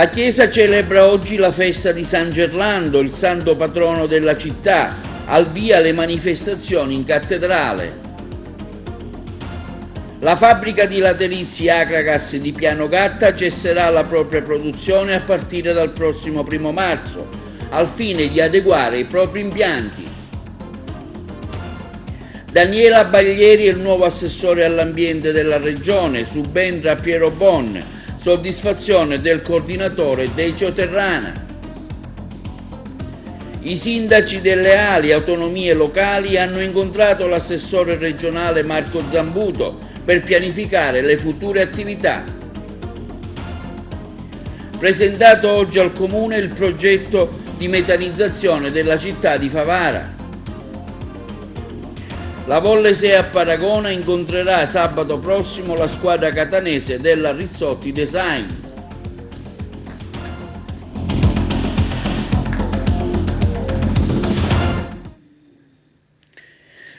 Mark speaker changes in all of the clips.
Speaker 1: La Chiesa celebra oggi la festa di San Gerlando, il santo patrono della città, al via le manifestazioni in cattedrale. La fabbrica di laterizi Agragas di Pianogatta cesserà la propria produzione a partire dal prossimo 1 marzo, al fine di adeguare i propri impianti. Daniela Baglieri è il nuovo assessore all'ambiente della regione, subentra Piero Bon, soddisfazione del coordinatore Decio Terrana. I sindaci delle ali autonomie locali hanno incontrato l'assessore regionale Marco Zambuto per pianificare le future attività. Presentato oggi al Comune il progetto di metanizzazione della città di Favara. La Vollesea a Paragona incontrerà sabato prossimo la squadra catanese della Rizzotti Design.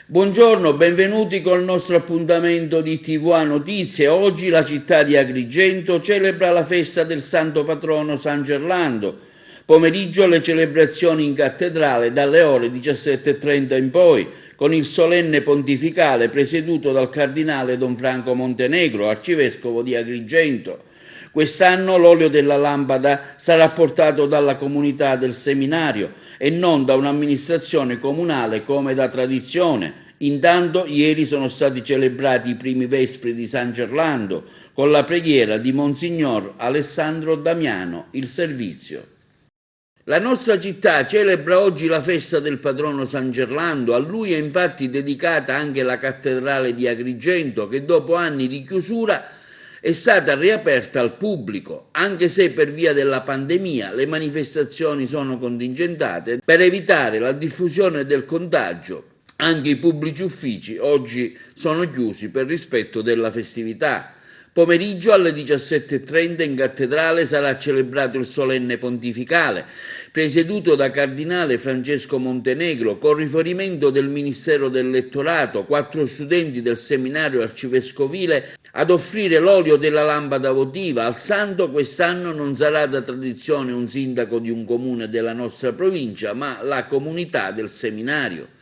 Speaker 1: Buongiorno, benvenuti col nostro appuntamento di TVA Notizie. Oggi la città di Agrigento celebra la festa del santo patrono San Gerlando. Pomeriggio le celebrazioni in cattedrale dalle ore 17:30 in poi, con il solenne pontificale presieduto dal cardinale Don Franco Montenegro, arcivescovo di Agrigento. Quest'anno l'olio della lampada sarà portato dalla comunità del seminario e non da un'amministrazione comunale come da tradizione. Intanto ieri sono stati celebrati i primi vespri di San Gerlando con la preghiera di Monsignor Alessandro Damiano, il servizio. La nostra città celebra oggi la festa del patrono San Gerlando. A lui è infatti dedicata anche la cattedrale di Agrigento, che dopo anni di chiusura è stata riaperta al pubblico, anche se per via della pandemia le manifestazioni sono contingentate per evitare la diffusione del contagio. Anche i pubblici uffici oggi sono chiusi per rispetto della festività. Pomeriggio alle 17:30 in cattedrale sarà celebrato il solenne pontificale, presieduto da cardinale Francesco Montenegro, con riferimento del Ministero del Lettorato, 4 studenti del seminario arcivescovile ad offrire l'olio della lampada votiva. Al santo quest'anno non sarà da tradizione un sindaco di un comune della nostra provincia, ma la comunità del seminario.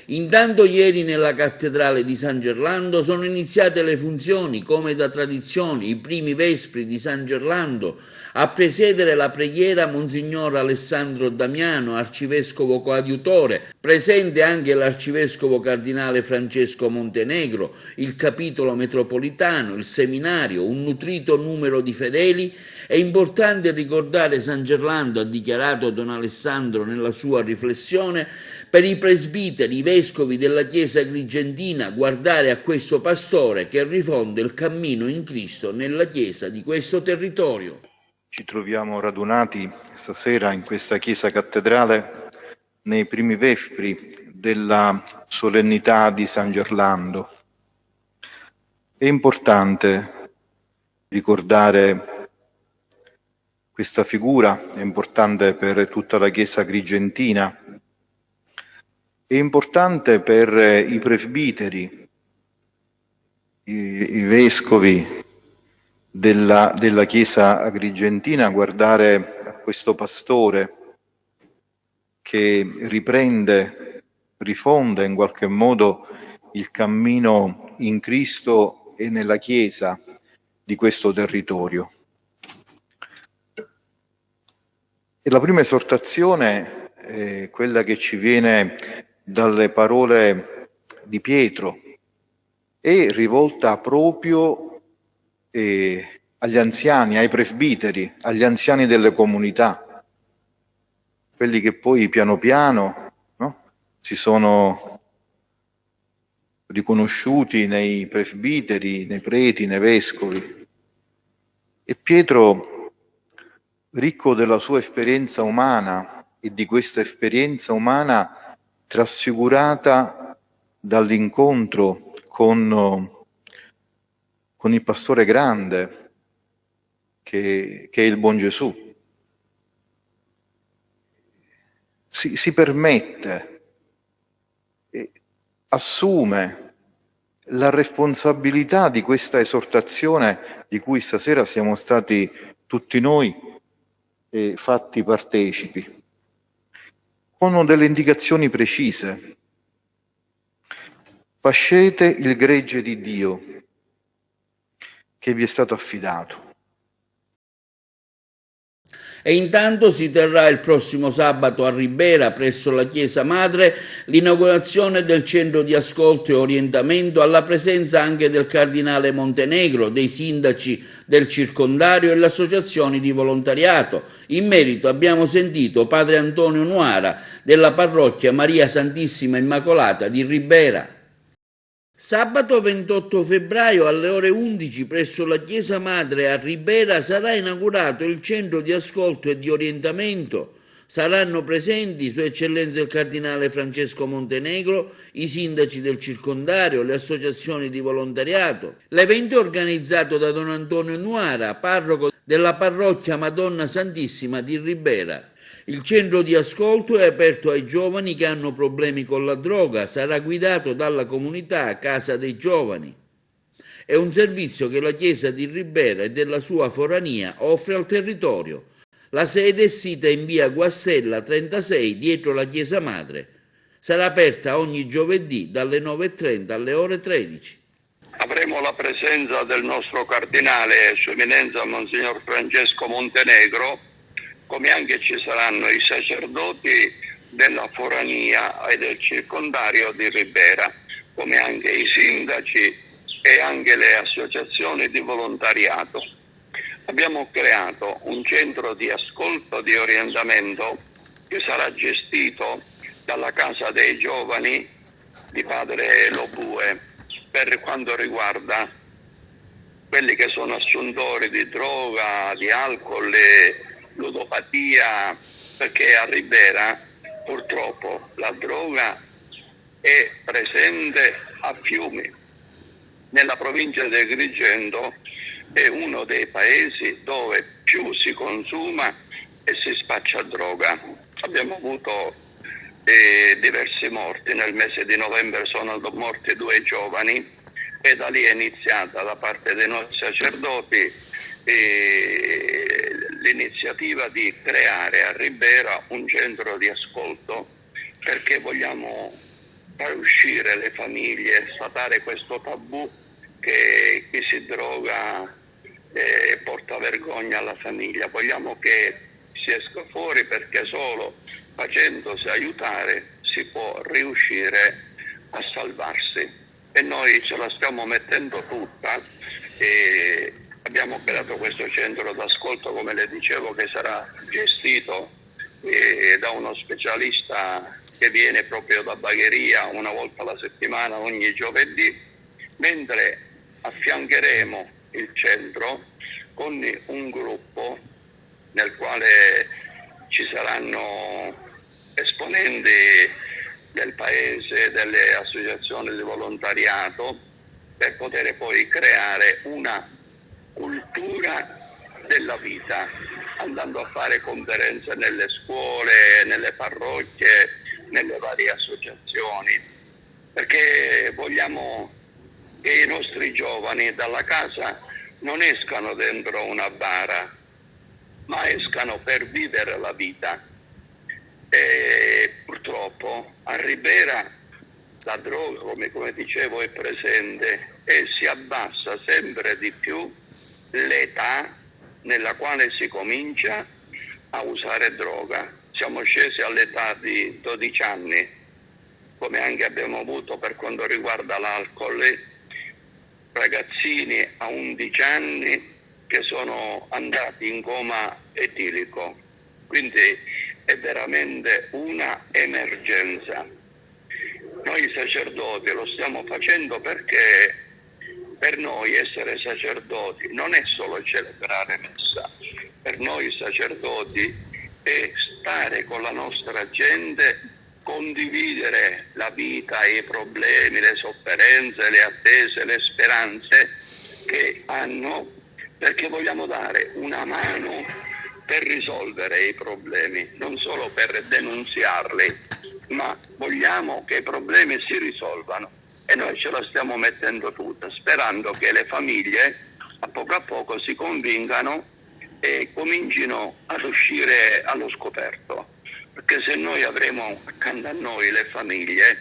Speaker 1: Intanto ieri nella cattedrale di San Gerlando sono iniziate le funzioni, come da tradizione, i primi vespri di San Gerlando. A presiedere la preghiera Monsignor Alessandro Damiano, arcivescovo coadiutore, presente anche l'arcivescovo cardinale Francesco Montenegro, il capitolo metropolitano, il seminario, un nutrito numero di fedeli. È importante ricordare San Gerlando, ha dichiarato Don Alessandro nella sua riflessione, per i presbiteri, i vescovi della Chiesa agrigentina, guardare a questo pastore che rifonde il cammino in Cristo nella Chiesa di questo territorio.
Speaker 2: Ci troviamo radunati stasera in questa Chiesa cattedrale nei primi vespri della solennità di San Gerlando. È importante ricordare questa figura, è importante per tutta la Chiesa agrigentina, è importante per i presbiteri, i vescovi della Chiesa agrigentina, guardare a questo pastore che riprende, rifonda in qualche modo il cammino in Cristo e nella Chiesa di questo territorio. E la prima esortazione è quella che ci viene dalle parole di Pietro, è rivolta proprio agli anziani, ai presbiteri, agli anziani delle comunità, quelli che poi piano piano, no, si sono riconosciuti nei presbiteri, nei preti, nei vescovi. E Pietro, ricco della sua esperienza umana e di questa esperienza umana trasfigurata dall'incontro con il pastore grande che è il buon Gesù, si permette, assume la responsabilità di questa esortazione di cui stasera siamo stati tutti noi fatti partecipi, con delle indicazioni precise. Pascete il gregge di Dio che vi è stato affidato.
Speaker 1: E intanto si terrà il prossimo sabato a Ribera, presso la Chiesa Madre, l'inaugurazione del centro di ascolto e orientamento, alla presenza anche del Cardinale Montenegro, dei sindaci del circondario e le associazioni di volontariato. In merito abbiamo sentito Padre Antonio Nuara della parrocchia Maria Santissima Immacolata di Ribera. Sabato 28 febbraio alle ore 11 presso la Chiesa Madre a Ribera sarà inaugurato il centro di ascolto e di orientamento. Saranno presenti Sua Eccellenza il Cardinale Francesco Montenegro, i sindaci del circondario, le associazioni di volontariato. L'evento è organizzato da Don Antonio Nuara, parroco della parrocchia Madonna Santissima di Ribera. Il centro di ascolto è aperto ai giovani che hanno problemi con la droga, sarà guidato dalla comunità Casa dei Giovani. È un servizio che la Chiesa di Ribera e della sua forania offre al territorio. La sede è sita in via Guastella 36 dietro la Chiesa Madre. Sarà aperta ogni giovedì dalle 9:30 alle ore 13.
Speaker 3: Avremo la presenza del nostro cardinale, Sua Eminenza Monsignor Francesco Montenegro, come anche ci saranno i sacerdoti della forania e del circondario di Ribera, come anche i sindaci e anche le associazioni di volontariato. Abbiamo creato un centro di ascolto, di orientamento, che sarà gestito dalla Casa dei Giovani di Padre Lobue, per quanto riguarda quelli che sono assuntori di droga, di alcol e ludopatia, perché a Ribera purtroppo la droga è presente a fiumi. Nella provincia di Agrigento è uno dei paesi dove più si consuma e si spaccia droga. Abbiamo avuto diversi morti, nel mese di novembre sono morti 2 giovani e da lì è iniziata da parte dei nostri sacerdoti l'iniziativa di creare a Ribera un centro di ascolto, perché vogliamo far uscire le famiglie, sfatare questo tabù che chi si droga porta vergogna alla famiglia. Vogliamo che si esca fuori, perché solo facendosi aiutare si può riuscire a salvarsi, e noi ce la stiamo mettendo tutta. Abbiamo creato questo centro d'ascolto, come le dicevo, che sarà gestito da uno specialista che viene proprio da Bagheria una volta alla settimana, ogni giovedì, mentre affiancheremo il centro con un gruppo nel quale ci saranno esponenti del paese, delle associazioni di volontariato, per poter poi creare una cultura della vita, andando a fare conferenze nelle scuole, nelle parrocchie, nelle varie associazioni, perché vogliamo che i nostri giovani dalla casa non escano dentro una bara, ma escano per vivere la vita. E purtroppo a Ribera la droga, come dicevo, è presente e si abbassa sempre di più l'età nella quale si comincia a usare droga. Siamo scesi all'età di 12 anni, come anche abbiamo avuto per quanto riguarda l'alcol, ragazzini a 11 anni che sono andati in coma etilico. Quindi è veramente una emergenza. Noi sacerdoti lo stiamo facendo perché per noi essere sacerdoti non è solo celebrare messa, per noi sacerdoti è stare con la nostra gente, condividere la vita, i problemi, le sofferenze, le attese, le speranze che hanno, perché vogliamo dare una mano per risolvere i problemi, non solo per denunziarli, ma vogliamo che i problemi si risolvano, e noi ce la stiamo mettendo tutta, sperando che le famiglie a poco si convincano comincino ad uscire allo scoperto, perché se noi avremo accanto a noi le famiglie,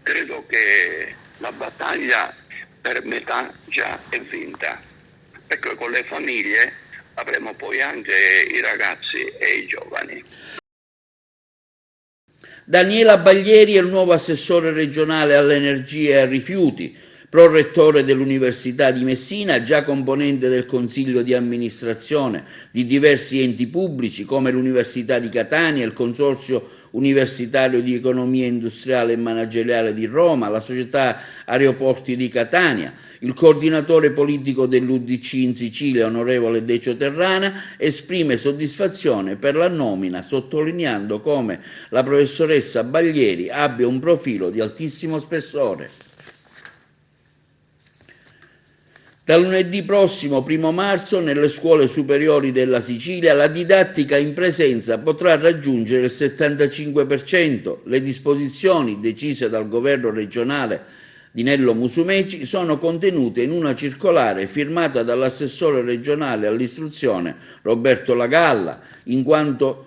Speaker 3: credo che la battaglia per metà già è vinta, perché con le famiglie avremo poi anche i ragazzi e i giovani.
Speaker 1: Daniela Baglieri è il nuovo assessore regionale all'energia e ai rifiuti, prorettore dell'Università di Messina, già componente del Consiglio di amministrazione di diversi enti pubblici come l'Università di Catania, il Consorzio Universitario di Economia Industriale e Manageriale di Roma, la Società Aeroporti di Catania. Il coordinatore politico dell'UDC in Sicilia, onorevole Decio Terrana, esprime soddisfazione per la nomina, sottolineando come la professoressa Baglieri abbia un profilo di altissimo spessore. Da lunedì prossimo, 1 marzo, nelle scuole superiori della Sicilia la didattica in presenza potrà raggiungere il 75%. Le disposizioni decise dal governo regionale di Nello Musumeci sono contenute in una circolare firmata dall'assessore regionale all'istruzione Roberto Lagalla, in quanto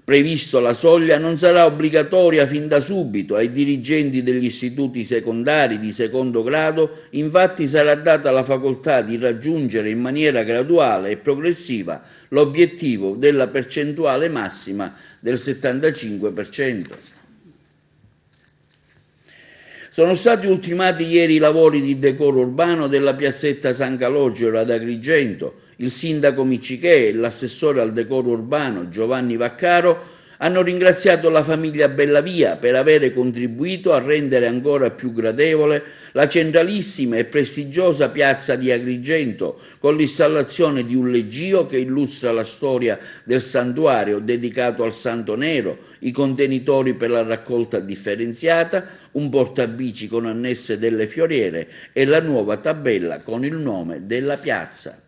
Speaker 1: previsto la soglia non sarà obbligatoria fin da subito ai dirigenti degli istituti secondari di secondo grado, infatti sarà data la facoltà di raggiungere in maniera graduale e progressiva l'obiettivo della percentuale massima del 75%. Sono stati ultimati ieri i lavori di decoro urbano della piazzetta San Calogero ad Agrigento. Il sindaco Miccichè e l'assessore al decoro urbano Giovanni Vaccaro hanno ringraziato la famiglia Bellavia per avere contribuito a rendere ancora più gradevole la centralissima e prestigiosa piazza di Agrigento con l'installazione di un leggio che illustra la storia del santuario dedicato al Santo Nero, i contenitori per la raccolta differenziata, un portabici con annesse delle fioriere e la nuova tabella con il nome della piazza.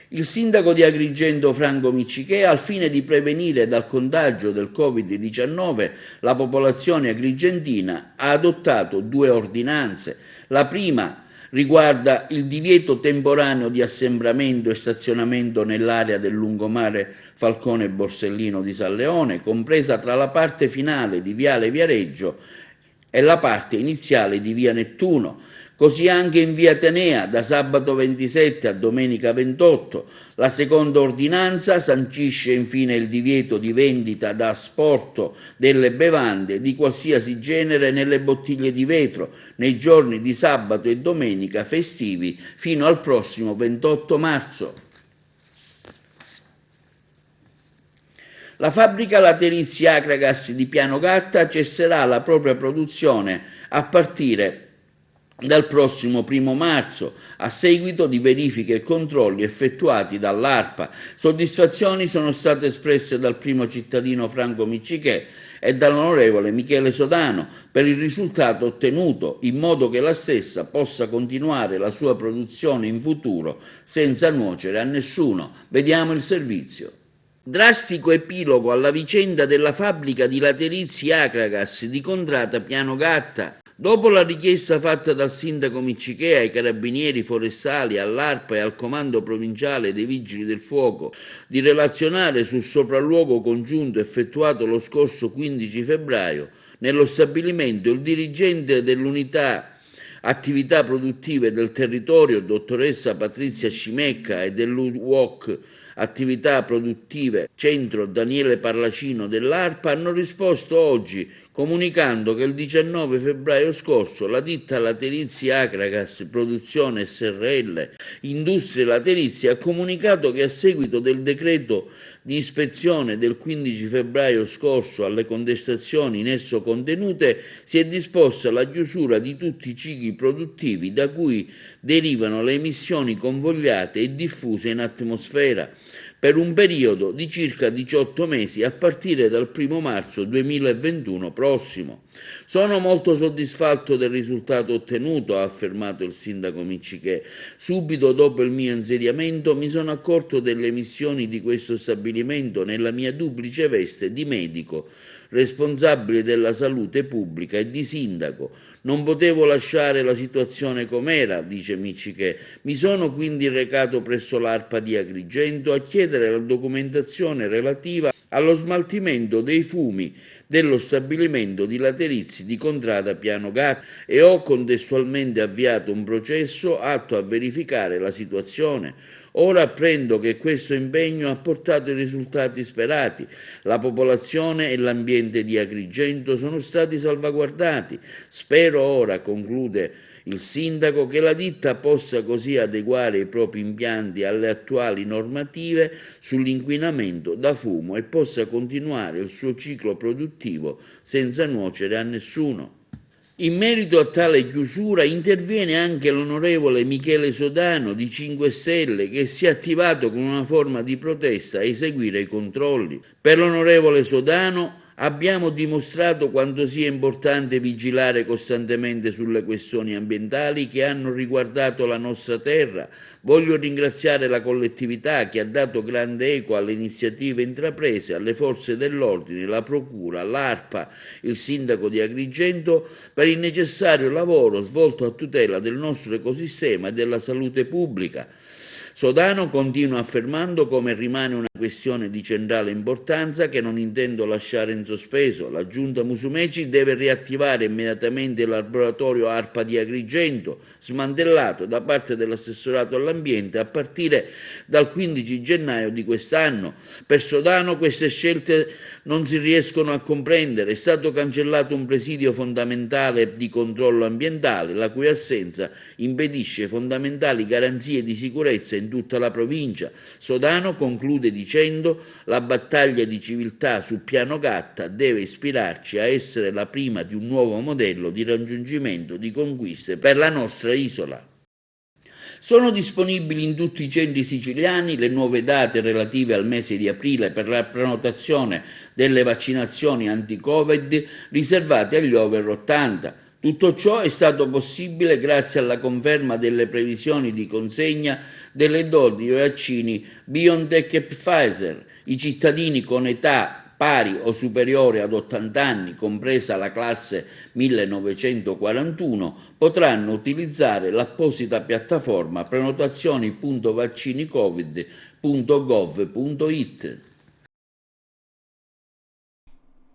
Speaker 1: Il sindaco di Agrigento Franco Miccichè, al fine di prevenire dal contagio del Covid-19 la popolazione agrigentina, ha adottato 2 ordinanze. La prima riguarda il divieto temporaneo di assembramento e stazionamento nell'area del lungomare Falcone Borsellino di San Leone, compresa tra la parte finale di Viale Viareggio e la parte iniziale di Via Nettuno. Così anche in via Atenea da sabato 27 a domenica 28. La seconda ordinanza sancisce infine il divieto di vendita da asporto delle bevande di qualsiasi genere nelle bottiglie di vetro nei giorni di sabato e domenica festivi fino al prossimo 28 marzo. La fabbrica laterizia Akragas di Pianogatta cesserà la propria produzione a partire dal prossimo 1 marzo, a seguito di verifiche e controlli effettuati dall'ARPA. Soddisfazioni sono state espresse dal primo cittadino Franco Miccichè e dall'onorevole Michele Sodano per il risultato ottenuto, in modo che la stessa possa continuare la sua produzione in futuro senza nuocere a nessuno. Vediamo il servizio. Drastico epilogo alla vicenda della fabbrica di laterizi Akragas di Contrata Pianogatta. Dopo la richiesta fatta dal sindaco Miccichè ai carabinieri forestali, all'ARPA e al comando provinciale dei Vigili del Fuoco di relazionare sul sopralluogo congiunto effettuato lo scorso 15 febbraio, nello stabilimento il dirigente dell'unità attività produttive del territorio, dottoressa Patrizia Scimecca, e dell'UOC attività produttive centro Daniele Parlacino dell'ARPA hanno risposto oggi comunicando che il 19 febbraio scorso la ditta Laterizia Akragas Produzione SRL Industrie Laterizie ha comunicato che a seguito del decreto di ispezione del 15 febbraio scorso alle contestazioni in esso contenute si è disposta la chiusura di tutti i cicli produttivi da cui derivano le emissioni convogliate e diffuse in atmosfera per un periodo di circa 18 mesi a partire dal 1 marzo 2021 prossimo. Sono molto soddisfatto del risultato ottenuto, ha affermato il sindaco Miccichè. Subito dopo il mio insediamento mi sono accorto delle emissioni di questo stabilimento nella mia duplice veste di medico, responsabile della salute pubblica e di sindaco. Non potevo lasciare la situazione com'era, dice Miccichè. Mi sono quindi recato presso l'ARPA di Agrigento a chiedere la documentazione relativa allo smaltimento dei fumi dello stabilimento di Laterizzi di Contrada Piano Gatta e ho contestualmente avviato un processo atto a verificare la situazione. Ora apprendo che questo impegno ha portato i risultati sperati. La popolazione e l'ambiente di Agrigento sono stati salvaguardati. Spero ora, conclude il sindaco, che la ditta possa così adeguare i propri impianti alle attuali normative sull'inquinamento da fumo e possa continuare il suo ciclo produttivo senza nuocere a nessuno. In merito a tale chiusura interviene anche l'onorevole Michele Sodano di 5 Stelle, che si è attivato con una forma di protesta a eseguire i controlli. Per l'onorevole Sodano abbiamo dimostrato quanto sia importante vigilare costantemente sulle questioni ambientali che hanno riguardato la nostra terra. Voglio ringraziare la collettività che ha dato grande eco alle iniziative intraprese, alle forze dell'ordine, la procura, l'ARPA, il sindaco di Agrigento per il necessario lavoro svolto a tutela del nostro ecosistema e della salute pubblica. Sodano continua affermando come rimane una questione di centrale importanza che non intendo lasciare in sospeso. La Giunta Musumeci deve riattivare immediatamente il laboratorio ARPA di Agrigento, smantellato da parte dell'assessorato all'ambiente a partire dal 15 gennaio di quest'anno. Per Sodano queste scelte non si riescono a comprendere. È stato cancellato un presidio fondamentale di controllo ambientale, la cui assenza impedisce fondamentali garanzie di sicurezza in tutta la provincia. Sodano conclude dicendo: la battaglia di civiltà su Piano Gatta deve ispirarci a essere la prima di un nuovo modello di raggiungimento di conquiste per la nostra isola. Sono disponibili in tutti i centri siciliani le nuove date relative al mese di aprile per la prenotazione delle vaccinazioni anti-Covid riservate agli over 80. Tutto ciò è stato possibile grazie alla conferma delle previsioni di consegna delle doti di vaccini BioNTech e Pfizer. I cittadini con età pari o superiore ad 80 anni, compresa la classe 1941, potranno utilizzare l'apposita piattaforma prenotazioni.vaccinicovid.gov.it.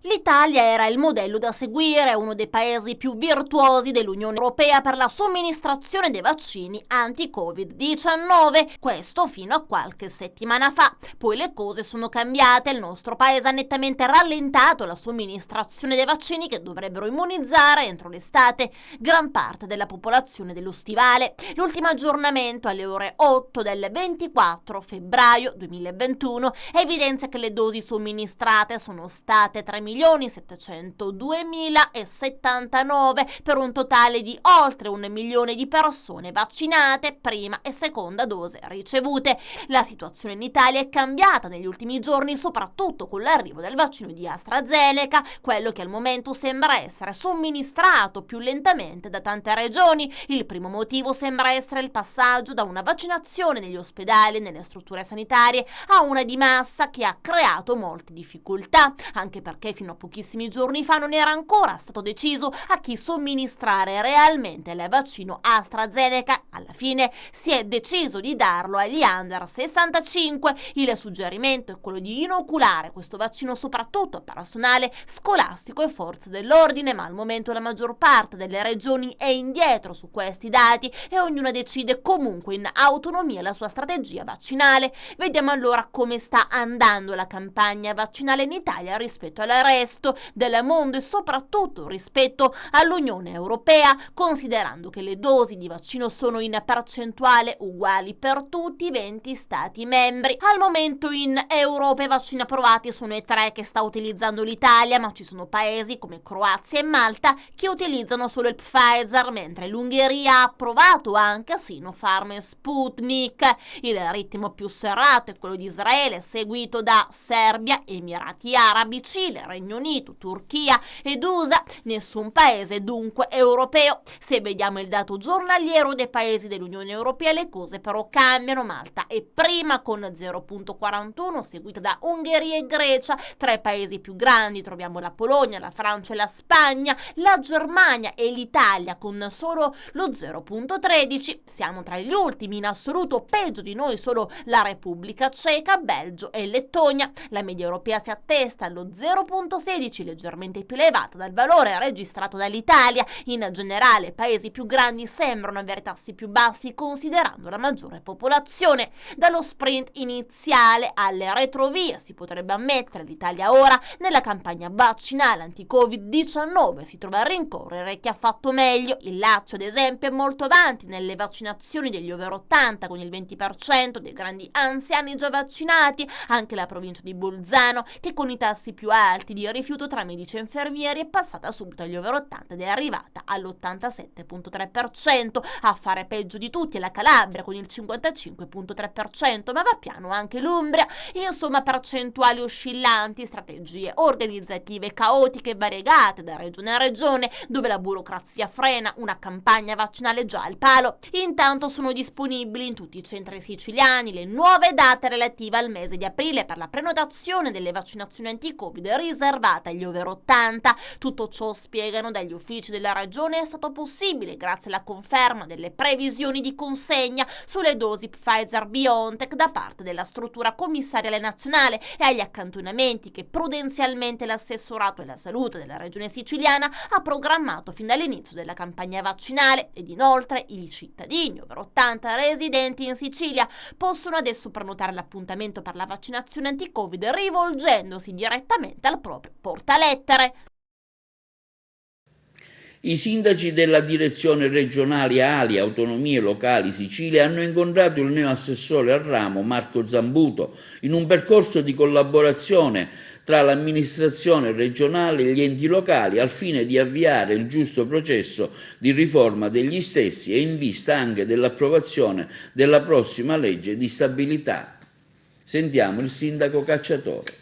Speaker 4: L'Italia era il modello da seguire, uno dei paesi più virtuosi dell'Unione Europea per la somministrazione dei vaccini anti-Covid-19, questo fino a qualche settimana fa. Poi le cose sono cambiate, il nostro paese ha nettamente rallentato la somministrazione dei vaccini che dovrebbero immunizzare entro l'estate gran parte della popolazione dello stivale. L'ultimo aggiornamento alle ore 8 del 24 febbraio 2021 evidenzia che le dosi somministrate sono state 3.702.079 per un totale di oltre 1 milione di persone vaccinate, prima e seconda dose ricevute. La situazione in Italia è cambiata negli ultimi giorni, soprattutto con l'arrivo del vaccino di AstraZeneca, quello che al momento sembra essere somministrato più lentamente da tante regioni. Il primo motivo sembra essere il passaggio da una vaccinazione negli ospedali e nelle strutture sanitarie a una di massa che ha creato molte difficoltà, anche perché fino a pochissimi giorni fa non era ancora stato deciso a chi somministrare realmente il vaccino AstraZeneca. Alla fine si è deciso di darlo agli under 65. Il suggerimento è quello di inoculare questo vaccino soprattutto a personale scolastico e forze dell'ordine, ma al momento la maggior parte delle regioni è indietro su questi dati e ognuna decide comunque in autonomia la sua strategia vaccinale. Vediamo allora come sta andando la campagna vaccinale in Italia rispetto al resto del mondo e soprattutto rispetto all'Unione Europea, considerando che le dosi di vaccino sono in percentuale uguali per tutti i 20 Stati membri. Al momento in Europa i vaccini approvati sono i 3 che sta utilizzando l'Italia, ma ci sono paesi come Croazia e Malta che utilizzano solo il Pfizer, mentre l'Ungheria ha approvato anche Sinopharm e Sputnik. Il ritmo più serrato è quello di Israele, seguito da Serbia, Emirati Arabi, Cile, Regno Unito, Turchia ed USA, nessun paese dunque europeo. Se vediamo il dato giornaliero dei paesi dell'Unione Europea le cose però cambiano. Malta è prima con 0,41, seguita da Ungheria e Grecia. Tra i paesi più grandi troviamo la Polonia, la Francia e la Spagna, la Germania e l'Italia con solo lo 0,13. Siamo tra gli ultimi in assoluto, peggio di noi solo la Repubblica Ceca, Belgio e Lettonia. La media europea si attesta allo 0,16, leggermente più elevata dal valore registrato dall'Italia. In generale i paesi più grandi sembrano avere tassi più bassi considerando la maggiore popolazione. Dallo sprint iniziale alle retrovie si potrebbe ammettere l'Italia ora nella campagna vaccinale anti-Covid-19 si trova a rincorrere chi ha fatto meglio. Il Lazio ad esempio è molto avanti nelle vaccinazioni degli over 80 con il 20% dei grandi anziani già vaccinati, anche la provincia di Bolzano che con i tassi più alti di rifiuto tra medici e infermieri è passata subito agli over 80 ed è arrivata all'87,3%. A fare peggio di tutti è la Calabria con il 55,3%, ma va piano anche l'Umbria. Insomma, percentuali oscillanti, strategie organizzative caotiche e variegate da regione a regione, dove la burocrazia frena una campagna vaccinale già al palo. Intanto sono disponibili in tutti i centri siciliani le nuove date relative al mese di aprile per la prenotazione delle vaccinazioni anti-Covid riservate agli over 80. Tutto ciò, spiegano dagli uffici della regione, è stato possibile grazie alla conferma delle previsioni di consegna sulle dosi Pfizer-BioNTech da parte della struttura commissariale nazionale e agli accantonamenti che prudenzialmente l'assessorato alla salute della regione siciliana ha programmato fin dall'inizio della campagna vaccinale. Ed inoltre i cittadini over 80 residenti in Sicilia possono adesso prenotare l'appuntamento per la vaccinazione anti-Covid rivolgendosi direttamente al proprio portalettere.
Speaker 1: I sindaci della direzione regionale Ali, Autonomie Locali Sicilia, hanno incontrato il neoassessore al ramo Marco Zambuto in un percorso di collaborazione tra l'amministrazione regionale e gli enti locali al fine di avviare il giusto processo di riforma degli stessi e in vista anche dell'approvazione della prossima legge di stabilità. Sentiamo il sindaco Cacciatore.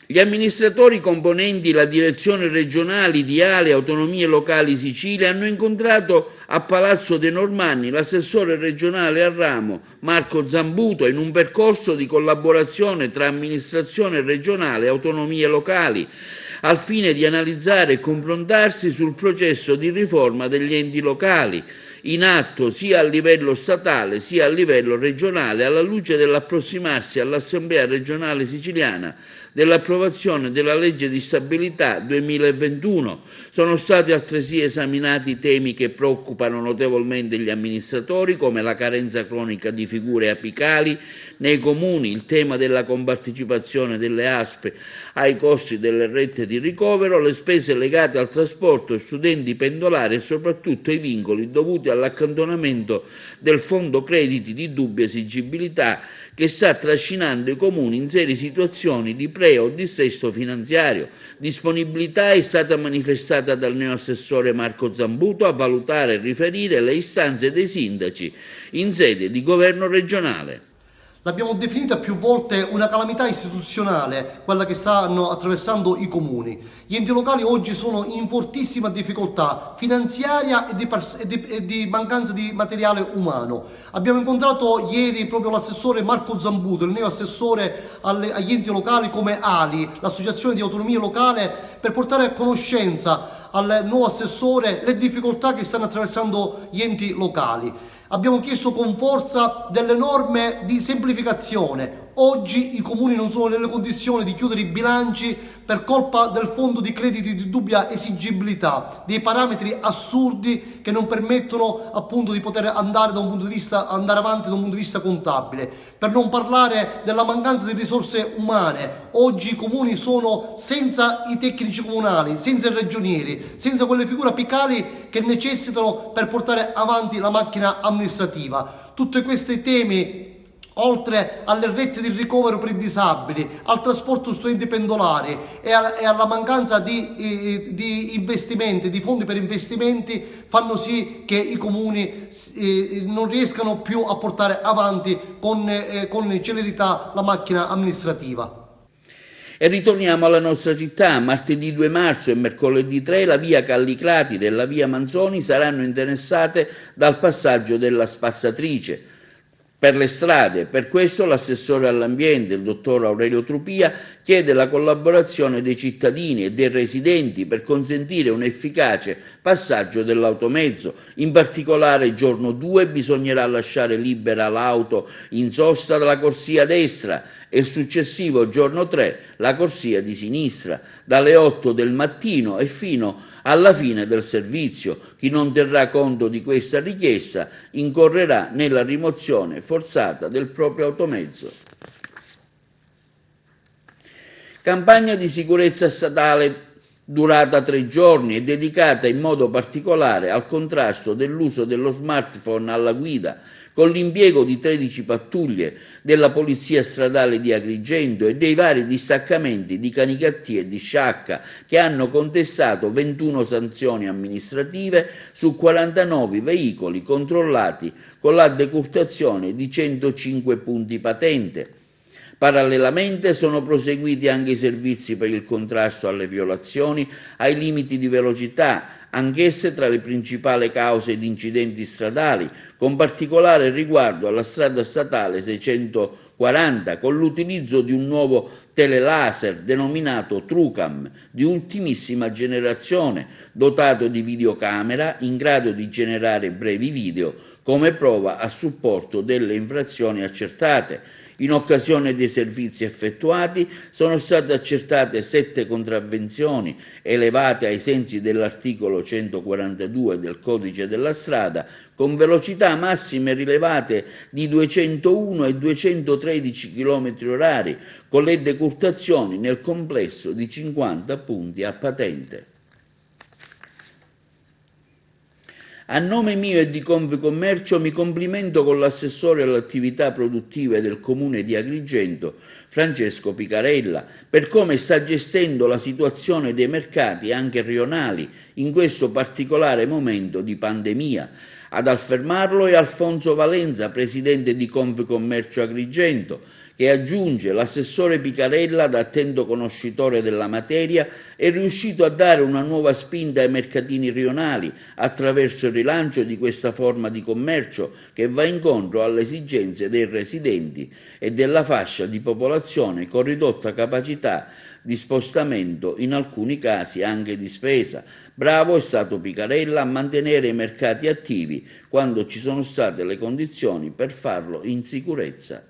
Speaker 1: Gli amministratori componenti la direzione regionale di Ali, Autonomie Locali Sicilia, hanno incontrato a Palazzo De Normanni l'assessore regionale al ramo Marco Zambuto in un percorso di collaborazione tra amministrazione regionale e autonomie locali al fine di analizzare e confrontarsi sul processo di riforma degli enti locali in atto sia a livello statale sia a livello regionale alla luce dell'approssimarsi all'Assemblea regionale siciliana dell'approvazione della legge di stabilità 2021. Sono stati altresì esaminati temi che preoccupano notevolmente gli amministratori come la carenza cronica di figure apicali nei comuni, il tema della compartecipazione delle ASP ai costi delle rette di ricovero, le spese legate al trasporto studenti pendolari e soprattutto i vincoli dovuti all'accantonamento del fondo crediti di dubbia esigibilità che sta trascinando i comuni in serie situazioni di pre o dissesto finanziario. Disponibilità è stata manifestata dal neoassessore Marco Zambuto a valutare e riferire le istanze dei sindaci in sede di governo regionale.
Speaker 5: L'abbiamo definita più volte una calamità istituzionale, quella che stanno attraversando i comuni. Gli enti locali oggi sono in fortissima difficoltà finanziaria e di mancanza di materiale umano. Abbiamo incontrato ieri proprio l'assessore Marco Zambuto, il neo assessore agli enti locali come Ali, l'associazione di autonomia locale, per portare a conoscenza al nuovo assessore le difficoltà che stanno attraversando gli enti locali. Abbiamo chiesto con forza delle norme di semplificazione. Oggi i comuni non sono nelle condizioni di chiudere i bilanci per colpa del fondo di crediti di dubbia esigibilità, dei parametri assurdi che non permettono appunto di poter andare andare avanti da un punto di vista contabile. Per non parlare della mancanza di risorse umane. Oggi i comuni sono senza i tecnici comunali, senza i regionieri, senza quelle figure apicali che necessitano per portare avanti la macchina amministrativa. Tutti questi temi, oltre alle rette di ricovero per i disabili, al trasporto studenti pendolari e alla mancanza di investimenti, di fondi per investimenti, fanno sì che i comuni non riescano più a portare avanti con celerità la macchina amministrativa.
Speaker 1: E ritorniamo alla nostra città. Martedì 2 marzo e mercoledì 3 la via Callicratide e la via Manzoni saranno interessate dal passaggio della spazzatrice per le strade. Per questo l'assessore all'ambiente, il dottor Aurelio Trupia, chiede la collaborazione dei cittadini e dei residenti per consentire un efficace passaggio dell'automezzo. In particolare il giorno 2 bisognerà lasciare libera l'auto in sosta dalla corsia destra e il successivo giorno 3 la corsia di sinistra, dalle 8 del mattino e fino alla fine del servizio. Chi non terrà conto di questa richiesta incorrerà nella rimozione forzata del proprio automezzo. Campagna di sicurezza statale durata 3 giorni e dedicata in modo particolare al contrasto dell'uso dello smartphone alla guida, con l'impiego di 13 pattuglie della Polizia Stradale di Agrigento e dei vari distaccamenti di Canicattì e di Sciacca, che hanno contestato 21 sanzioni amministrative su 49 veicoli controllati, con la decurtazione di 105 punti patente. Parallelamente sono proseguiti anche i servizi per il contrasto alle violazioni ai limiti di velocità, anch'esse tra le principali cause di incidenti stradali, con particolare riguardo alla strada statale 640, con l'utilizzo di un nuovo telelaser denominato TrueCam, di ultimissima generazione, dotato di videocamera in grado di generare brevi video come prova a supporto delle infrazioni accertate. In occasione dei servizi effettuati sono state accertate 7 contravvenzioni elevate ai sensi dell'articolo 142 del Codice della strada, con velocità massime rilevate di 201 e 213 km/h, con le decurtazioni nel complesso di 50 punti a patente. A nome mio e di Confcommercio mi complimento con l'assessore alle attività produttive del Comune di Agrigento, Francesco Picarella, per come sta gestendo la situazione dei mercati anche rionali in questo particolare momento di pandemia. Ad affermarlo è Alfonso Valenza, presidente di Confcommercio Agrigento, che aggiunge: l'assessore Picarella, da attento conoscitore della materia, è riuscito a dare una nuova spinta ai mercatini rionali attraverso il rilancio di questa forma di commercio che va incontro alle esigenze dei residenti e della fascia di popolazione con ridotta capacità di spostamento, in alcuni casi anche di spesa. Bravo è stato Picarella a mantenere i mercati attivi quando ci sono state le condizioni per farlo in sicurezza.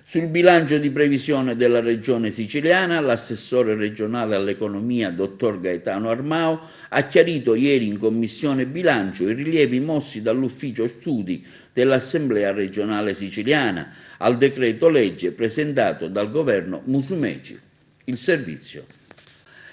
Speaker 1: Sul bilancio di previsione della Regione Siciliana, l'assessore regionale all'economia, dottor Gaetano Armao, ha chiarito ieri in Commissione Bilancio i rilievi mossi dall'Ufficio Studi dell'Assemblea regionale siciliana al decreto legge presentato dal governo Musumeci. Il servizio.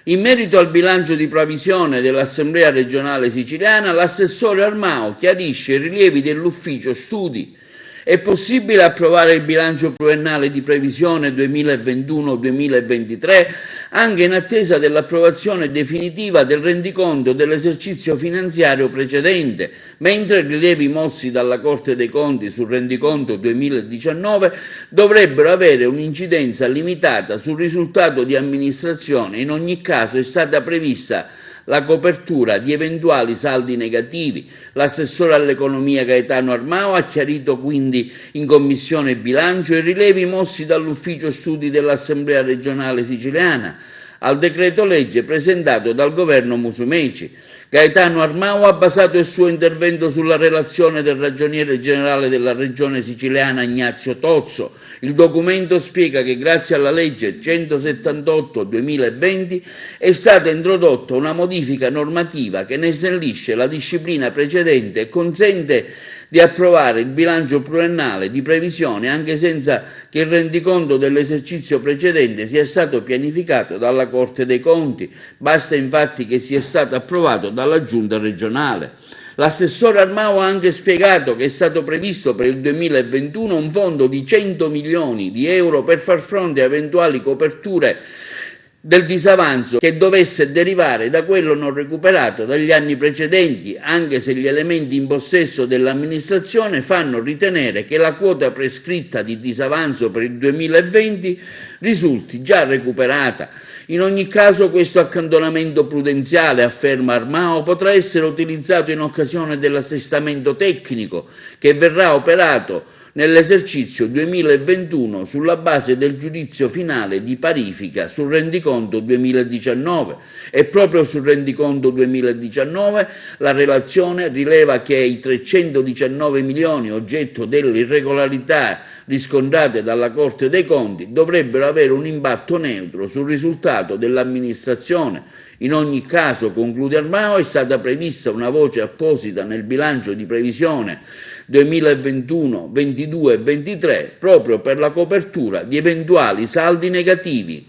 Speaker 1: In merito al bilancio di previsione dell'Assemblea regionale siciliana, l'assessore Armao chiarisce i rilievi dell'Ufficio Studi. È possibile approvare il bilancio pluriennale di previsione 2021-2023 anche in attesa dell'approvazione definitiva del rendiconto dell'esercizio finanziario precedente, mentre i rilievi mossi dalla Corte dei Conti sul rendiconto 2019 dovrebbero avere un'incidenza limitata sul risultato di amministrazione. In ogni caso è stata prevista la copertura di eventuali saldi negativi. L'assessore all'economia Gaetano Armao ha chiarito quindi in Commissione Bilancio i rilievi mossi dall'Ufficio Studi dell'Assemblea regionale siciliana al decreto legge presentato dal governo Musumeci. Gaetano Armao ha basato il suo intervento sulla relazione del ragioniere generale della regione siciliana Ignazio Tozzo. Il documento spiega che grazie alla legge 178/2020 è stata introdotta una modifica normativa che ne snellisce la disciplina precedente e consente di approvare il bilancio pluriennale di previsione anche senza che il rendiconto dell'esercizio precedente sia stato pianificato dalla Corte dei Conti. Basta infatti che sia stato approvato dalla Giunta regionale. L'assessore Armao ha anche spiegato che è stato previsto per il 2021 un fondo di 100 milioni di euro per far fronte a eventuali coperture del disavanzo che dovesse derivare da quello non recuperato dagli anni precedenti, anche se gli elementi in possesso dell'amministrazione fanno ritenere che la quota prescritta di disavanzo per il 2020 risulti già recuperata. In ogni caso questo accantonamento prudenziale, afferma Armao, potrà essere utilizzato in occasione dell'assestamento tecnico che verrà operato nell'esercizio 2021 sulla base del giudizio finale di parifica sul rendiconto 2019 e proprio sul rendiconto 2019 la relazione rileva che i 319 milioni oggetto delle irregolarità riscontrate dalla Corte dei Conti dovrebbero avere un impatto neutro sul risultato dell'amministrazione. In ogni caso, conclude Armao, è stata prevista una voce apposita nel bilancio di previsione 2021, 22 e 23 proprio per la copertura di eventuali saldi negativi.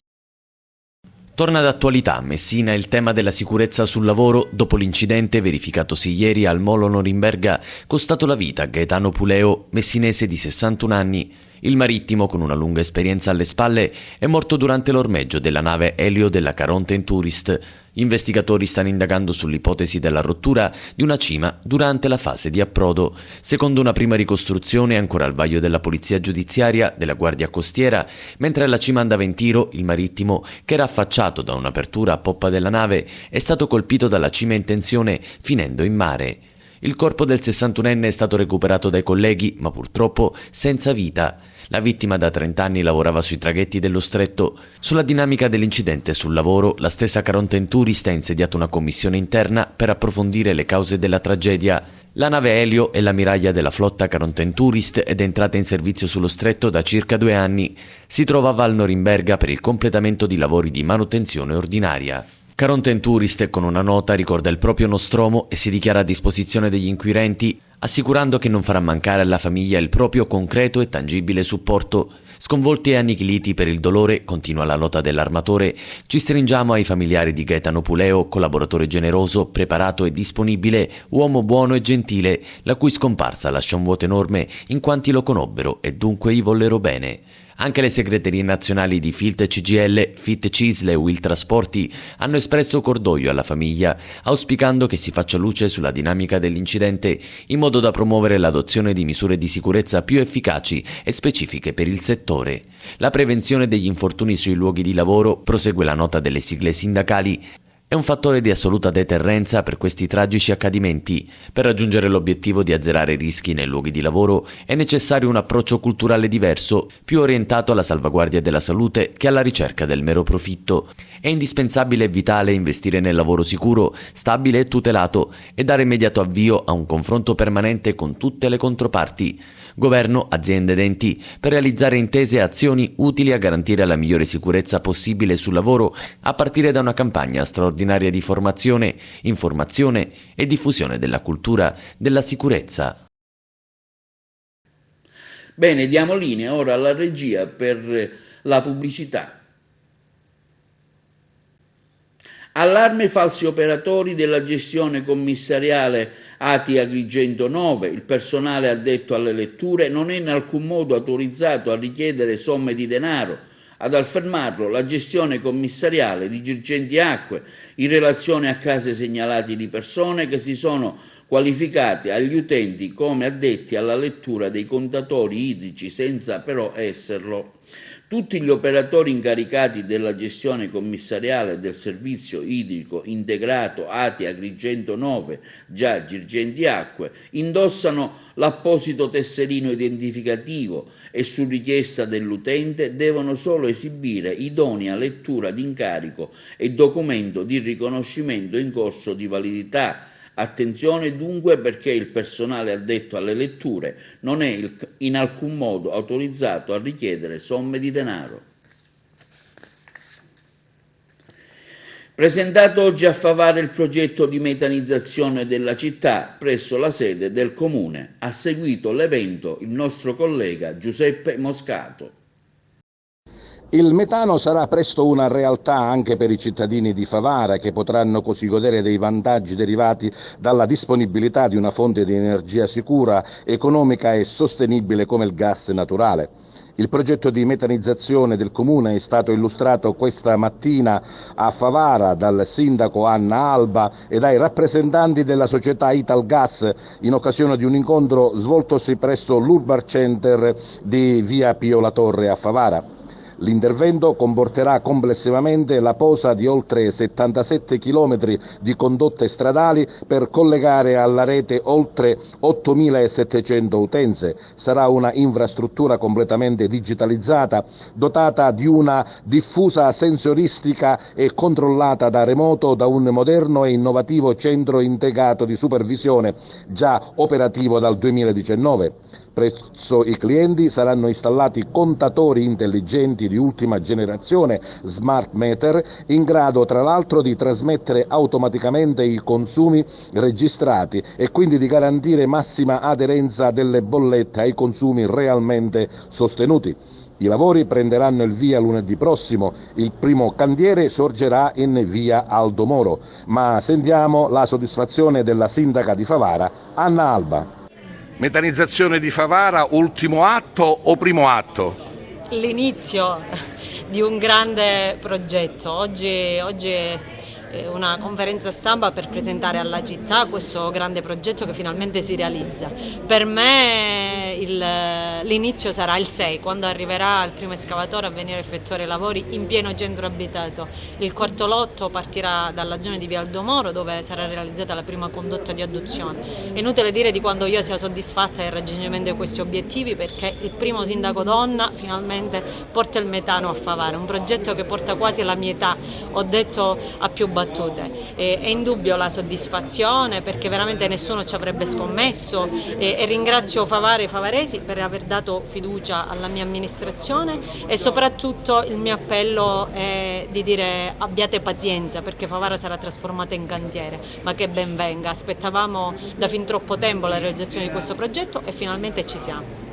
Speaker 6: Torna d'attualità a Messina il tema della sicurezza sul lavoro dopo l'incidente verificatosi ieri al Molo Norimberga costato la vita a Gaetano Puleo, messinese di 61 anni. Il marittimo, con una lunga esperienza alle spalle, è morto durante l'ormeggio della nave Elio della Caronte Tourist. Gli investigatori stanno indagando sull'ipotesi della rottura di una cima durante la fase di approdo. Secondo una prima ricostruzione ancora al vaglio della polizia giudiziaria, della guardia costiera, mentre la cima andava in tiro, il marittimo, che era affacciato da un'apertura a poppa della nave, è stato colpito dalla cima in tensione, finendo in mare. Il corpo del 61enne è stato recuperato dai colleghi, ma purtroppo senza vita. La vittima da 30 anni lavorava sui traghetti dello stretto. Sulla dinamica dell'incidente sul lavoro, la stessa Caronte Tourist ha insediato una commissione interna per approfondire le cause della tragedia. La nave Elio è l'ammiraglia della flotta Caronte Tourist ed è entrata in servizio sullo stretto da circa 2 anni. Si trovava al Norimberga per il completamento di lavori di manutenzione ordinaria. Caronte Tourist, con una nota, ricorda il proprio Nostromo e si dichiara a disposizione degli inquirenti, assicurando che non farà mancare alla famiglia il proprio concreto e tangibile supporto. Sconvolti e annichiliti per il dolore, continua la nota dell'armatore, ci stringiamo ai familiari di Gaetano Puleo, collaboratore generoso, preparato e disponibile, uomo buono e gentile, la cui scomparsa lascia un vuoto enorme in quanti lo conobbero e dunque gli vollero bene. Anche le segreterie nazionali di Filt CGL, Fit Cisle e Will Trasporti hanno espresso cordoglio alla famiglia, auspicando che si faccia luce sulla dinamica dell'incidente in modo da promuovere l'adozione di misure di sicurezza più efficaci e specifiche per il settore. La prevenzione degli infortuni sui luoghi di lavoro, prosegue la nota delle sigle sindacali, è un fattore di assoluta deterrenza per questi tragici accadimenti. Per raggiungere l'obiettivo di azzerare i rischi nei luoghi di lavoro è necessario un approccio culturale diverso, più orientato alla salvaguardia della salute che alla ricerca del mero profitto. È indispensabile e vitale investire nel lavoro sicuro, stabile e tutelato e dare immediato avvio a un confronto permanente con tutte le controparti. Governo, aziende ed enti, per realizzare intese e azioni utili a garantire la migliore sicurezza possibile sul lavoro a partire da una campagna straordinaria di formazione, informazione e diffusione della cultura della sicurezza.
Speaker 1: Bene, diamo linea ora alla regia per la pubblicità. Allarme falsi operatori della gestione commissariale ATI Agrigento 9. Il personale addetto alle letture non è in alcun modo autorizzato a richiedere somme di denaro. Ad affermarlo la gestione commissariale di Girgenti Acque in relazione a casi segnalati di persone che si sono qualificate agli utenti come addetti alla lettura dei contatori idrici senza però esserlo. Tutti gli operatori incaricati della gestione commissariale del servizio idrico integrato ATI Agrigento 9, già Girgenti Acque, indossano l'apposito tesserino identificativo e su richiesta dell'utente devono solo esibire idonea lettura d'incarico e documento di riconoscimento in corso di validità. Attenzione dunque perché il personale addetto alle letture non è in alcun modo autorizzato a richiedere somme di denaro. Presentato oggi a Favara il progetto di metanizzazione della città presso la sede del comune. Ha seguito l'evento il nostro collega Giuseppe Moscato.
Speaker 7: Il metano sarà presto una realtà anche per i cittadini di Favara, che potranno così godere dei vantaggi derivati dalla disponibilità di una fonte di energia sicura, economica e sostenibile come il gas naturale. Il progetto di metanizzazione del comune è stato illustrato questa mattina a Favara dal sindaco Anna Alba e dai rappresentanti della società Italgas in occasione di un incontro svoltosi presso l'Urban Center di via Pio La Torre a Favara. L'intervento comporterà complessivamente la posa di oltre 77 chilometri di condotte stradali per collegare alla rete oltre 8.700 utenze. Sarà una infrastruttura completamente digitalizzata, dotata di una diffusa sensoristica e controllata da remoto da un moderno e innovativo centro integrato di supervisione già operativo dal 2019. Presso i clienti saranno installati contatori intelligenti di ultima generazione, smart meter, in grado tra l'altro di trasmettere automaticamente i consumi registrati e quindi di garantire massima aderenza delle bollette ai consumi realmente sostenuti. I lavori prenderanno il via lunedì prossimo, il primo cantiere sorgerà in via Aldo Moro, ma sentiamo la soddisfazione della sindaca di Favara, Anna Alba.
Speaker 8: Metanizzazione di Favara, ultimo atto o primo atto?
Speaker 9: L'inizio di un grande progetto. Oggi è una conferenza stampa per presentare alla città questo grande progetto che finalmente si realizza. Per me l'inizio sarà il 6, quando arriverà il primo escavatore a venire a effettuare i lavori in pieno centro abitato. Il quarto lotto partirà dalla zona di via Aldo Moro, dove sarà realizzata la prima condotta di adduzione. È inutile dire di quando io sia soddisfatta del raggiungimento di questi obiettivi, perché il primo sindaco donna finalmente porta il metano a Favara, un progetto che porta quasi alla mia età, ho detto a più battute. È indubbio la soddisfazione, perché veramente nessuno ci avrebbe scommesso, e ringrazio Favara e i favaresi per aver dato fiducia alla mia amministrazione, e soprattutto il mio appello è di dire abbiate pazienza, perché Favara sarà trasformata in cantiere, ma che ben venga. Aspettavamo da fin troppo tempo la realizzazione di questo progetto e finalmente ci siamo.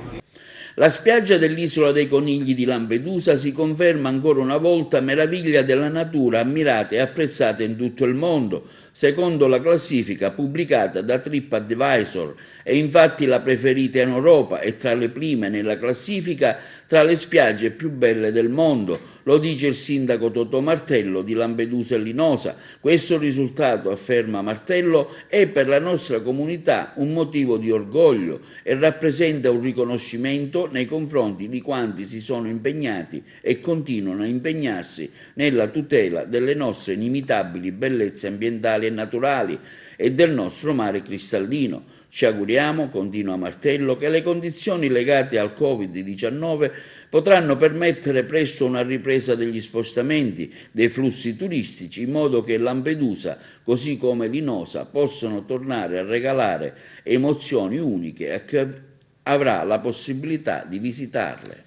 Speaker 1: La spiaggia dell'Isola dei Conigli di Lampedusa si conferma ancora una volta meraviglia della natura, ammirata e apprezzata in tutto il mondo, secondo la classifica pubblicata da TripAdvisor. È infatti la preferita in Europa e tra le prime nella classifica tra le spiagge più belle del mondo. Lo dice il sindaco Totò Martello di Lampedusa e Linosa. Questo risultato, afferma Martello, è per la nostra comunità un motivo di orgoglio e rappresenta un riconoscimento nei confronti di quanti si sono impegnati e continuano a impegnarsi nella tutela delle nostre inimitabili bellezze ambientali e naturali e del nostro mare cristallino. Ci auguriamo, continua Martello, che le condizioni legate al Covid-19 potranno permettere presto una ripresa degli spostamenti, dei flussi turistici, in modo che Lampedusa, così come Linosa, possano tornare a regalare emozioni uniche a chi avrà la possibilità di visitarle.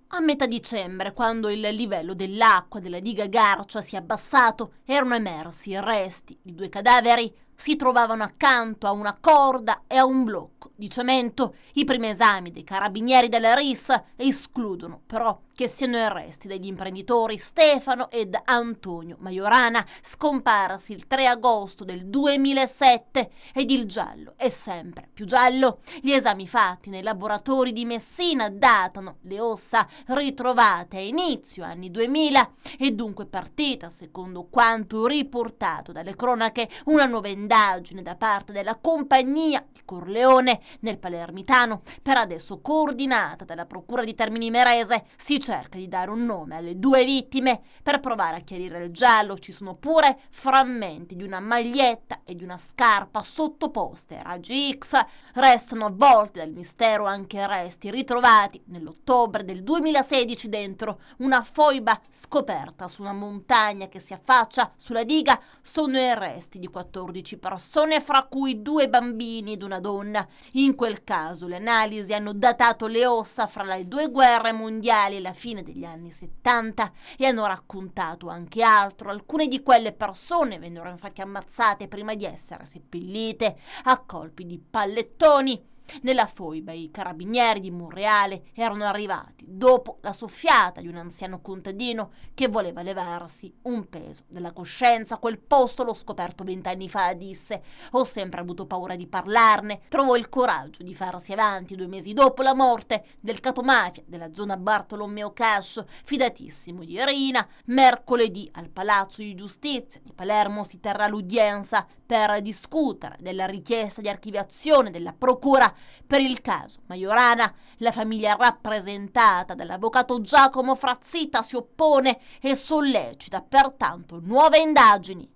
Speaker 4: A metà dicembre, quando il livello dell'acqua della diga Garcia si è abbassato, erano emersi i resti di 2 cadaveri. Si trovavano accanto a una corda e a un blocco di cemento. I primi esami dei carabinieri della RIS escludono però che siano i resti degli imprenditori Stefano ed Antonio Majorana, scomparsi il 3 agosto del 2007, ed il giallo è sempre più giallo. Gli esami fatti nei laboratori di Messina datano le ossa ritrovate a inizio anni 2000 e dunque partita, secondo quanto riportato dalle cronache, una nuova indagine da parte della compagnia di Corleone nel Palermitano, per adesso coordinata dalla procura di Termini Imerese. Si cerca di dare un nome alle 2 vittime. Per provare a chiarire il giallo ci sono pure frammenti di una maglietta e di una scarpa sottoposte a raggi X. Restano avvolti dal mistero anche resti ritrovati nell'ottobre del 2016 dentro una foiba scoperta su una montagna che si affaccia sulla diga. Sono i resti di 14 persone, fra cui 2 bambini ed una donna. In quel caso le analisi hanno datato le ossa fra le 2 guerre mondiali e la fine degli anni 70 e hanno raccontato anche altro. Alcune di quelle persone vennero infatti ammazzate prima di essere seppellite a colpi di pallettoni. Nella foiba i carabinieri di Monreale erano arrivati dopo la soffiata di un anziano contadino che voleva levarsi un peso dalla coscienza. Quel posto l'ho scoperto 20 anni fa, disse. Ho sempre avuto paura di parlarne. Trovò il coraggio di farsi avanti 2 mesi dopo la morte del capomafia della zona Bartolomeo Cascio, fidatissimo di Rina. Mercoledì al Palazzo di Giustizia di Palermo si terrà l'udienza per discutere della richiesta di archiviazione della procura per il caso Majorana. La famiglia rappresentata dall'avvocato Giacomo Frazzita si oppone e sollecita pertanto nuove indagini.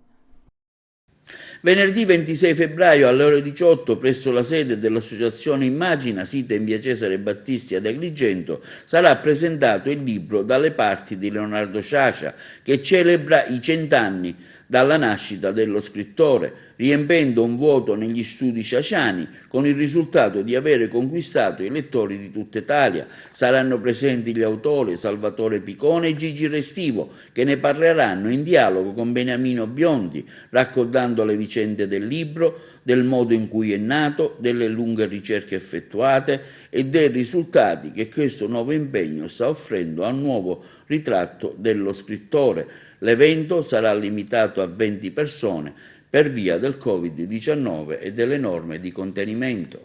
Speaker 1: Venerdì 26 febbraio alle ore 18 presso la sede dell'associazione Immagina, sita in via Cesare Battisti ad Agrigento, sarà presentato il libro Dalle parti di Leonardo Sciascia, che celebra i 100 anni dalla nascita dello scrittore, riempendo un vuoto negli studi sciasciani, con il risultato di avere conquistato i lettori di tutta Italia. Saranno presenti gli autori Salvatore Picone e Gigi Restivo, che ne parleranno in dialogo con Beniamino Biondi, raccontando le vicende del libro, del modo in cui è nato, delle lunghe ricerche effettuate e dei risultati che questo nuovo impegno sta offrendo al nuovo ritratto dello scrittore. L'evento sarà limitato a 20 persone per via del Covid-19 e delle norme di contenimento.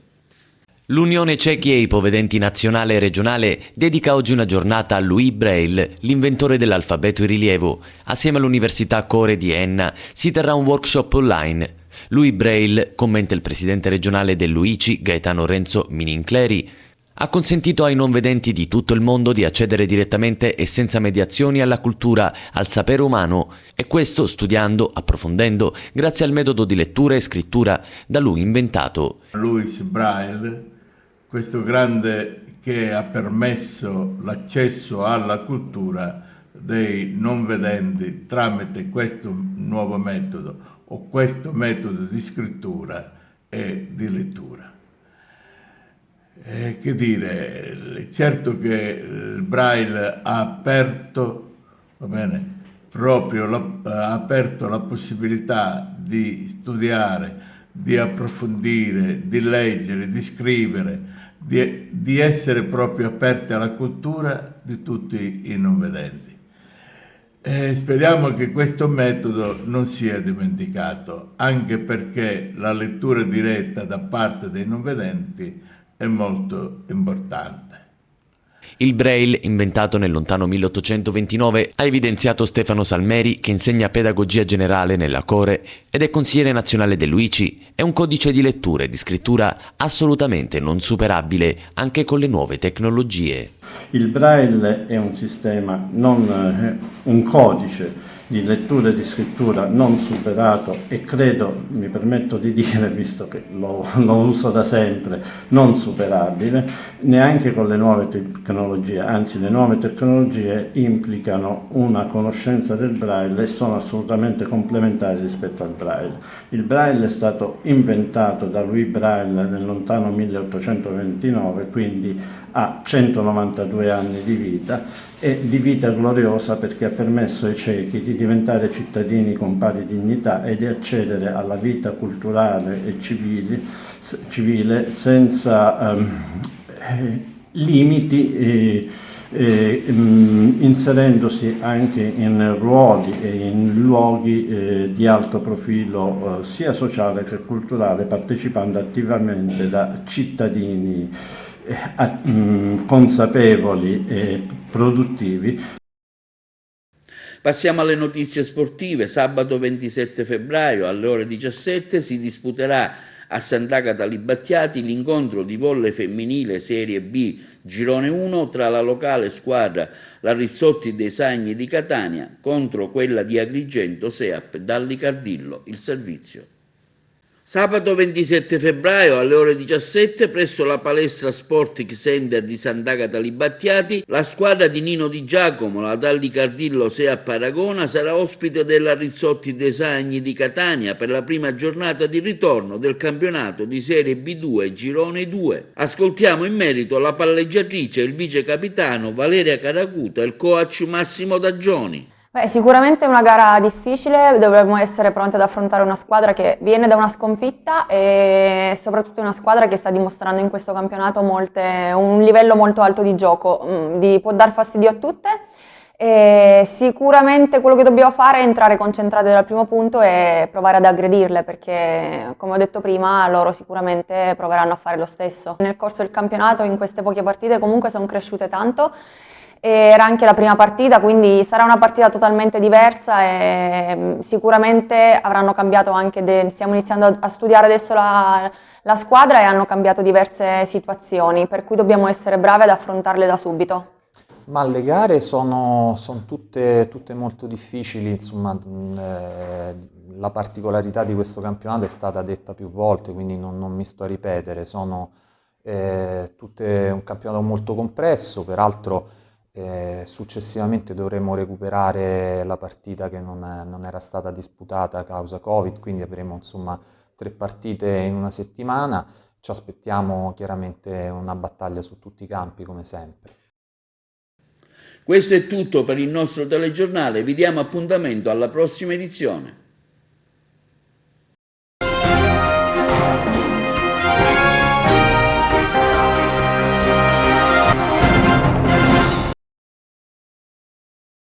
Speaker 6: L'Unione Ciechi e Ipovedenti Nazionale e Regionale dedica oggi una giornata a Louis Braille, l'inventore dell'alfabeto in rilievo. Assieme all'Università Core di Enna si terrà un workshop online. Louis Braille, commenta il presidente regionale dell'UICI, Gaetano Renzo Minincleri, ha consentito ai non vedenti di tutto il mondo di accedere direttamente e senza mediazioni alla cultura, al sapere umano, e questo studiando, approfondendo, grazie al metodo di lettura e scrittura da lui inventato.
Speaker 10: Louis Braille, questo grande che ha permesso l'accesso alla cultura dei non vedenti tramite questo nuovo metodo o questo metodo di scrittura e di lettura. Che dire, certo che il Braille ha aperto, va bene, proprio ha aperto la possibilità di studiare, di approfondire, di leggere, di scrivere, di essere proprio aperti alla cultura di tutti i non vedenti. Speriamo che questo metodo non sia dimenticato, anche perché la lettura diretta da parte dei non vedenti è molto importante.
Speaker 6: Il Braille, inventato nel lontano 1829, ha evidenziato Stefano Salmeri, che insegna pedagogia generale nella Core ed è consigliere nazionale dell'UICI, è un codice di lettura e di scrittura assolutamente non superabile anche con le nuove tecnologie.
Speaker 11: Il Braille è un sistema, un codice di lettura e di scrittura non superato e credo, mi permetto di dire, visto che lo uso da sempre, non superabile, neanche con le nuove tecnologie, anzi le nuove tecnologie implicano una conoscenza del Braille e sono assolutamente complementari rispetto al Braille. Il Braille è stato inventato da Louis Braille nel lontano 1829, quindi ha 192 anni di vita e di vita gloriosa perché ha permesso ai ciechi di diventare cittadini con pari dignità e di accedere alla vita culturale e civile senza limiti, inserendosi anche in ruoli e in luoghi di alto profilo sia sociale che culturale, partecipando attivamente da cittadini consapevoli e produttivi.
Speaker 1: Passiamo alle notizie sportive. Sabato 27 febbraio alle ore 17 si disputerà a Sant'Agata Libattiati l'incontro di volley femminile Serie B Girone 1 tra la locale squadra la Rizzotti dei Sagni di Catania contro quella di Agrigento Seap Dallicardillo il servizio. Sabato 27 febbraio alle ore 17 presso la palestra Sporting Center di Sant'Agata Libattiati la squadra di Nino Di Giacomo, la Dallicardillo Seap Paragona, sarà ospite della Rizzotti dei Sagni di Catania per la prima giornata di ritorno del campionato di Serie B2 Girone 2. Ascoltiamo in merito la palleggiatrice e il vice capitano Valeria Caracuta e il coach Massimo Daggioni.
Speaker 12: Beh, sicuramente è una gara difficile, dovremmo essere pronti ad affrontare una squadra che viene da una sconfitta e soprattutto una squadra che sta dimostrando in questo campionato un livello molto alto di gioco, può dar fastidio a tutte. E sicuramente quello che dobbiamo fare è entrare concentrati dal primo punto e provare ad aggredirle, perché come ho detto prima loro sicuramente proveranno a fare lo stesso. Nel corso del campionato in queste poche partite comunque sono cresciute tanto. Era anche la prima partita, quindi sarà una partita totalmente diversa e sicuramente avranno cambiato anche, stiamo iniziando a studiare adesso la squadra e hanno cambiato diverse situazioni, per cui dobbiamo essere bravi ad affrontarle da subito.
Speaker 13: Ma le gare sono tutte molto difficili, insomma, la particolarità di questo campionato è stata detta più volte, quindi non mi sto a ripetere, sono tutte un campionato molto compresso, peraltro successivamente dovremo recuperare la partita che non era stata disputata a causa Covid, quindi avremo insomma 3 partite in una settimana. Ci aspettiamo chiaramente una battaglia su tutti i campi come sempre.
Speaker 1: Questo è tutto per il nostro telegiornale, vi diamo appuntamento alla prossima edizione.